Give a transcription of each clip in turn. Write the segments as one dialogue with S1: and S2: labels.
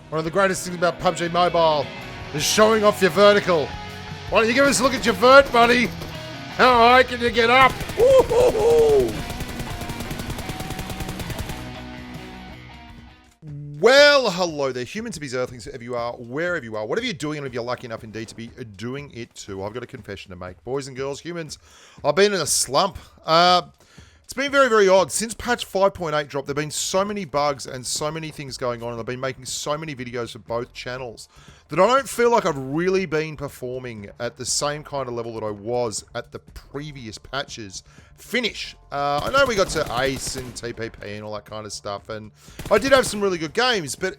S1: One of the greatest things about PUBG Mobile is showing off your vertical. Why don't you give us a look at your vert, buddy? How high can you get up? Woo-hoo-hoo! Well, hello there, humans, to be earthlings, whoever you are, wherever you are, whatever you're doing, and if you're lucky enough indeed to be doing it too. I've got a confession to make. Boys and girls, humans, I've been in a slump. It's been very, very odd. Since patch 5.8 dropped, there have been so many bugs and so many things going on, and I've been making so many videos for both channels that I don't feel like I've really been performing at the same kind of level that I was at the previous patches finish. I know we got to Ace and TPP and all that kind of stuff, and I did have some really good games, but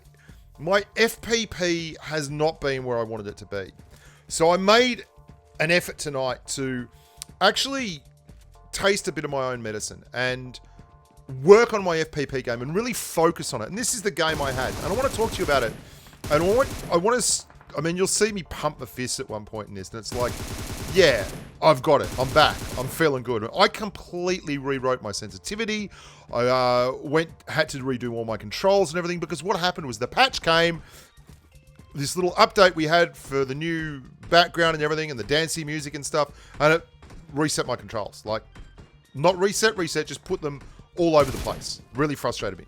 S1: my FPP has not been where I wanted it to be. So I made an effort tonight to actually taste a bit of my own medicine and work on my FPP game and really focus on it. And this is the game I had, and I want to talk to you about it. And I mean, you'll see me pump my fist at one point in this, and it's like, yeah, I've got it. I'm back. I'm feeling good. I completely rewrote my sensitivity. I had to redo all my controls and everything, because what happened was the patch came, this little update we had for the new background and everything, and the dancey music and stuff, and it reset my controls. Like, not reset, just put them all over the place. Really frustrated me.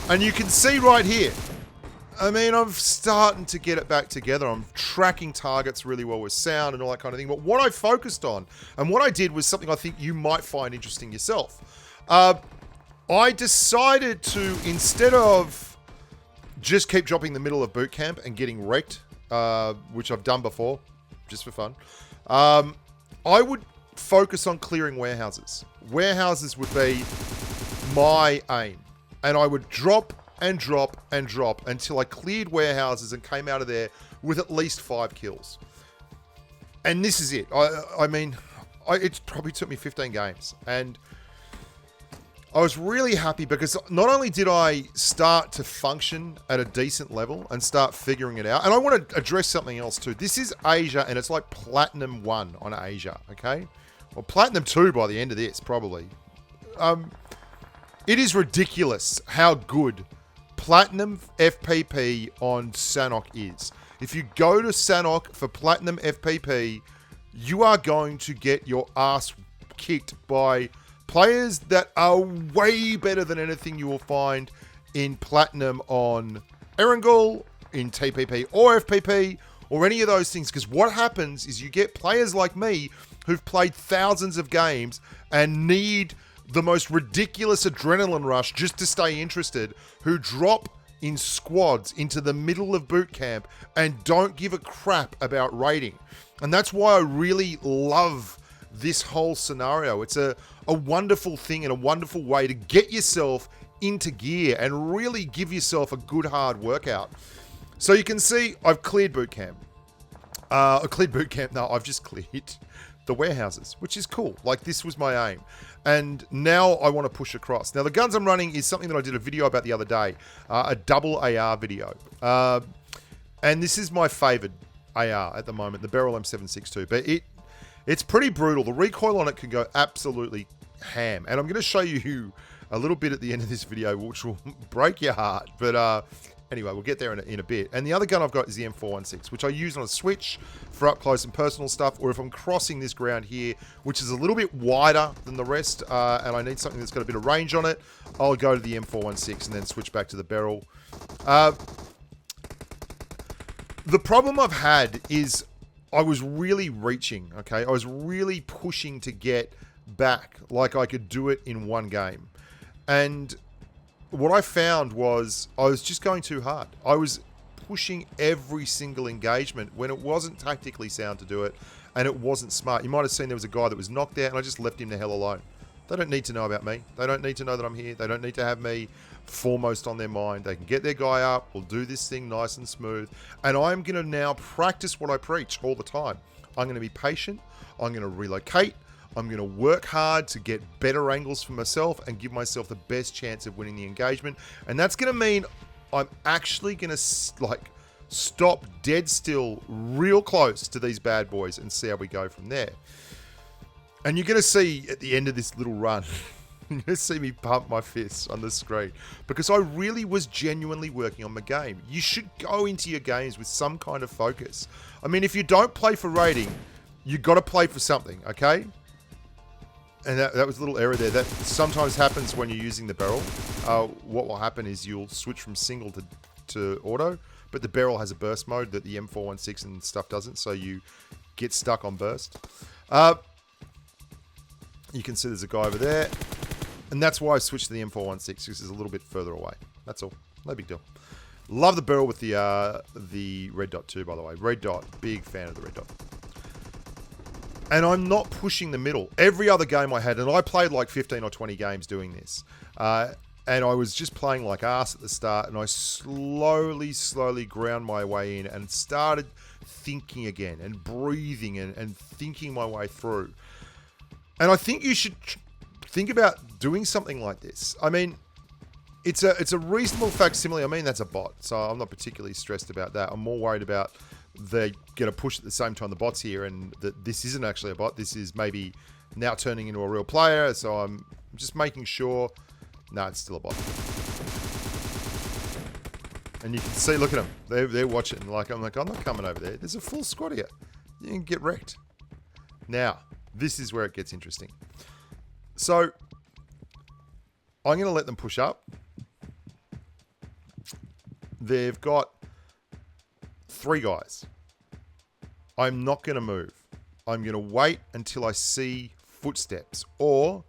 S1: And you can see right here, I mean, I'm starting to get it back together. I'm tracking targets really well with sound and all that kind of thing. But what I focused on, and what I did, was something I think you might find interesting yourself. I decided to, instead of just keep dropping the middle of boot camp and getting wrecked, which I've done before, just for fun, I would focus on clearing warehouses. Warehouses would be my aim. And I would drop and drop and drop until I cleared warehouses and came out of there with at least 5 kills. And this is it. I mean, it probably took me 15 games. And I was really happy because not only did I start to function at a decent level and start figuring it out, and I want to address something else too. This is Asia, and it's like Platinum 1 on Asia, okay? Or Platinum 2 by the end of this, probably. It is ridiculous how good Platinum FPP on Sanhok is. If you go to Sanhok for Platinum FPP, you are going to get your ass kicked by players that are way better than anything you will find in Platinum on Erangel, in TPP or FPP, or any of those things. Because what happens is you get players like me who've played thousands of games and need the most ridiculous adrenaline rush just to stay interested, who drop in squads into the middle of boot camp and don't give a crap about raiding. And that's why I really love this whole scenario. It's a wonderful thing and a wonderful way to get yourself into gear and really give yourself a good hard workout. So you can see I've cleared boot camp. I've just cleared the warehouses, which is cool. Like, this was my aim. And now I want to push across. Now, the guns I'm running is something that I did a video about the other day, a double AR video. And this is my favored AR at the moment, the Beryl M762. But it's pretty brutal. The recoil on it can go absolutely ham. And I'm going to show you a little bit at the end of this video, which will break your heart. But anyway, we'll get there in a bit. And the other gun I've got is the M416, which I use on a Switch for up close and personal stuff, or if I'm crossing this ground here, which is a little bit wider than the rest, and I need something that's got a bit of range on it, I'll go to the M416 and then switch back to the Beryl. The problem I've had is I was really reaching, okay? I was really pushing to get back like I could do it in one game. And what I found was I was just going too hard. I was pushing every single engagement when it wasn't tactically sound to do it, and it wasn't smart. You might have seen there was a guy that was knocked out, and I just left him the hell alone. They don't need to know about me. They don't need to know that I'm here. They don't need to have me foremost on their mind. They can get their guy up. We'll do this thing nice and smooth. And I'm going to now practice what I preach all the time. I'm going to be patient. I'm going to relocate. I'm going to work hard to get better angles for myself and give myself the best chance of winning the engagement. And that's going to mean I'm actually going to stop dead still real close to these bad boys and see how we go from there. And you're going to see at the end of this little run, You're going to see me pump my fists on the screen because I really was genuinely working on my game. You should go into your games with some kind of focus. I mean, if you don't play for rating, you got to play for something, okay? And that was a little error there. That sometimes happens when you're using the barrel. What will happen is you'll switch from single to auto, but the barrel has a burst mode that the M416 and stuff doesn't, so you get stuck on burst. You can see there's a guy over there. And that's why I switched to the M416, because it's a little bit further away. That's all. No big deal. Love the barrel with the red dot too, by the way. Red dot, big fan of the red dot. And I'm not pushing the middle. Every other game I had, and I played like 15 or 20 games doing this. And I was just playing like ass at the start, and I slowly ground my way in and started thinking again and breathing and thinking my way through. And I think you should think about doing something like this. I mean, it's a reasonable facsimile. I mean, that's a bot, so I'm not particularly stressed about that. I'm more worried about they're going to push at the same time the bot's here, and that this isn't actually a bot. This is maybe now turning into a real player, so I'm just making sure. No, it's still a bot. And you can see, look at them. They're watching. I'm like, I'm not coming over there. There's a full squad here. You can get wrecked. Now, this is where it gets interesting. So, I'm going to let them push up. They've got 3 guys. I'm not going to move. I'm going to wait until I see footsteps, or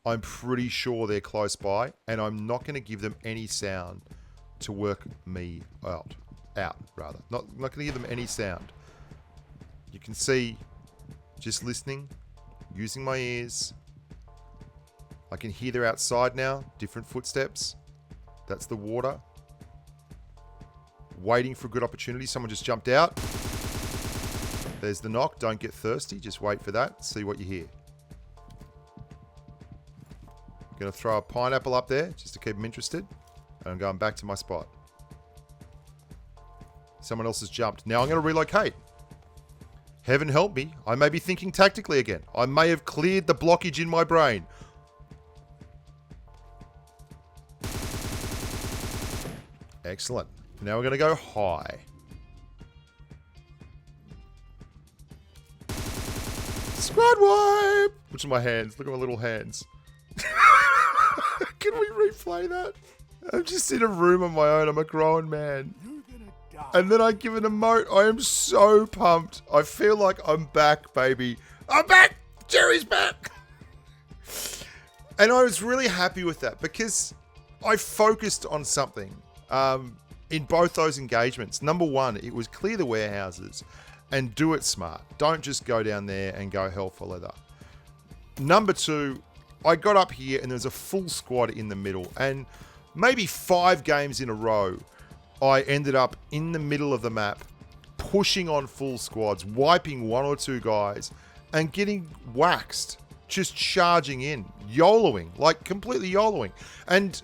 S1: I'm pretty sure they're close by, and I'm not going to give them any sound to work me out. Rather. Not going to give them any sound. You can see, just listening, using my ears. I can hear they're outside now. Different footsteps. That's the water. Waiting for a good opportunity. Someone just jumped out. There's the knock. Don't get thirsty. Just wait for that. See what you hear. Going to throw a pineapple up there just to keep them interested. And I'm going back to my spot. Someone else has jumped. Now I'm going to relocate. Heaven help me. I may be thinking tactically again. I may have cleared the blockage in my brain. Excellent. Now we're going to go high. Squad wipe! Which are my hands? Look at my little hands. Can we replay that? I'm just in a room on my own. I'm a grown man. And then I give an emote. I am so pumped. I feel like I'm back, baby. I'm back! Jerry's back! And I was really happy with that because I focused on something in both those engagements. Number one, it was clear the warehouses and do it smart. Don't just go down there and go hell for leather. Number two, I got up here and there's a full squad in the middle, and maybe 5 games in a row, I ended up in the middle of the map, pushing on full squads, wiping 1 or 2 guys, and getting waxed, just charging in, YOLOing, like completely YOLOing. And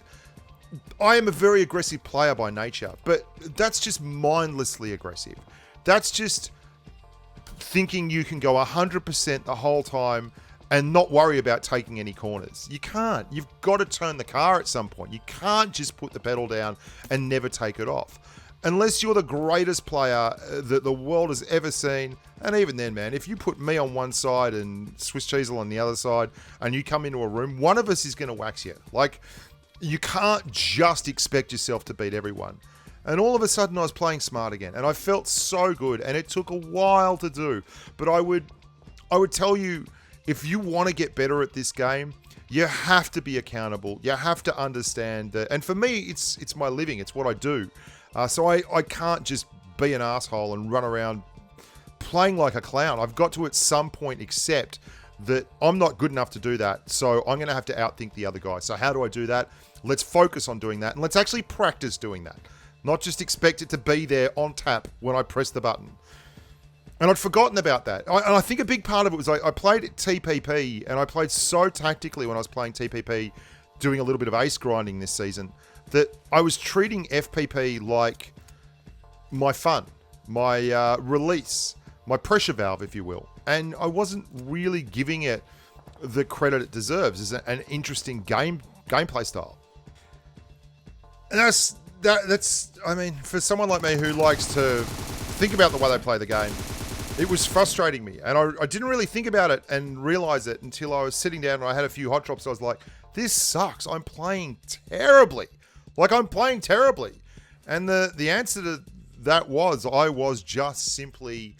S1: I am a very aggressive player by nature, but that's just mindlessly aggressive. That's just thinking you can go 100% the whole time and not worry about taking any corners. You can't. You've got to turn the car at some point. You can't just put the pedal down and never take it off. Unless you're the greatest player that the world has ever seen. And even then, man, if you put me on one side and Swiss Cheesel on the other side and you come into a room, one of us is going to wax you. Like, you can't just expect yourself to beat everyone. And all of a sudden I was playing smart again. And I felt so good. And it took a while to do. But I would tell you, if you want to get better at this game, you have to be accountable. You have to understand that. And for me, it's my living. It's what I do. So I can't just be an asshole and run around playing like a clown. I've got to at some point accept that I'm not good enough to do that. So I'm going to have to outthink the other guy. So how do I do that? Let's focus on doing that. And let's actually practice doing that. Not just expect it to be there on tap when I press the button. And I'd forgotten about that. And I think a big part of it was I played TPP, and I played so tactically when I was playing TPP, doing a little bit of ace grinding this season, that I was treating FPP like my fun, my release, my pressure valve, if you will. And I wasn't really giving it the credit it deserves. Is an interesting gameplay style. And that's I mean, for someone like me who likes to think about the way they play the game, it was frustrating me. And I didn't really think about it and realize it until I was sitting down and I had a few hot drops. I was like, this sucks. I'm playing terribly. Like, I'm playing terribly. And the answer to that was, I was just simply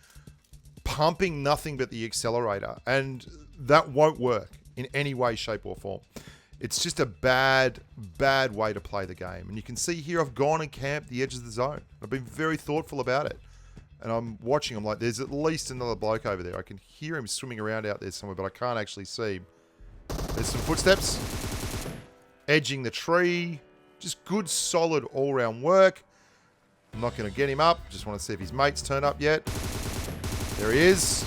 S1: pumping nothing but the accelerator. And that won't work in any way, shape, or form. It's just a bad way to play the game. And you can see here I've gone and camped the edge of the zone. I've been very thoughtful about it. And I'm watching, I'm like, there's at least another bloke over there. I can hear him swimming around out there somewhere, but I can't actually see him. There's some footsteps. Edging the tree. Just good, solid, all-round work. I'm not going to get him up. Just want to see if his mates turn up yet. There he is.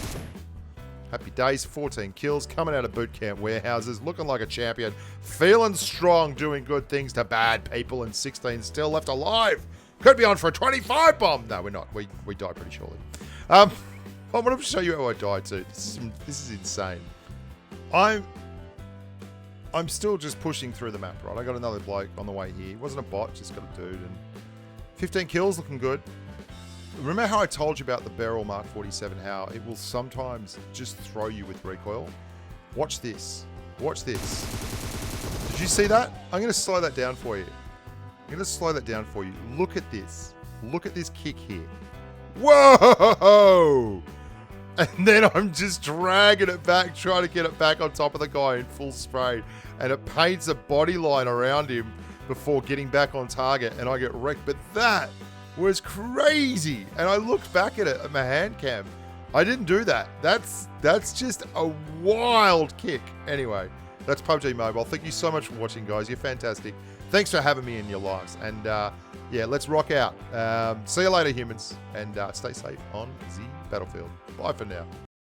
S1: Happy days, 14 kills, coming out of boot camp warehouses, looking like a champion, feeling strong, doing good things to bad people, and 16 still left alive. Could be on for a 25 bomb. No, we're not. We died pretty shortly. I want to show you how I died too. This is insane. I'm still just pushing through the map, right? I got another bloke on the way here. It wasn't a bot, just got a dude. And 15 kills, looking good. Remember how I told you about the Beryl Mark 47, how it will sometimes just throw you with recoil? Watch this. Watch this. Did you see that? I'm going to slow that down for you. I'm going to slow that down for you. Look at this. Look at this kick here. Whoa! And then I'm just dragging it back, trying to get it back on top of the guy in full spray. And it paints a body line around him before getting back on target. And I get wrecked. But that was crazy. And I looked back at it at my hand cam. I didn't do that. That's just a wild kick. Anyway, that's PUBG Mobile. Thank you so much for watching, guys. You're fantastic. Thanks for having me in your lives. And yeah, let's rock out. See you later, humans. And stay safe on the battlefield. Bye for now.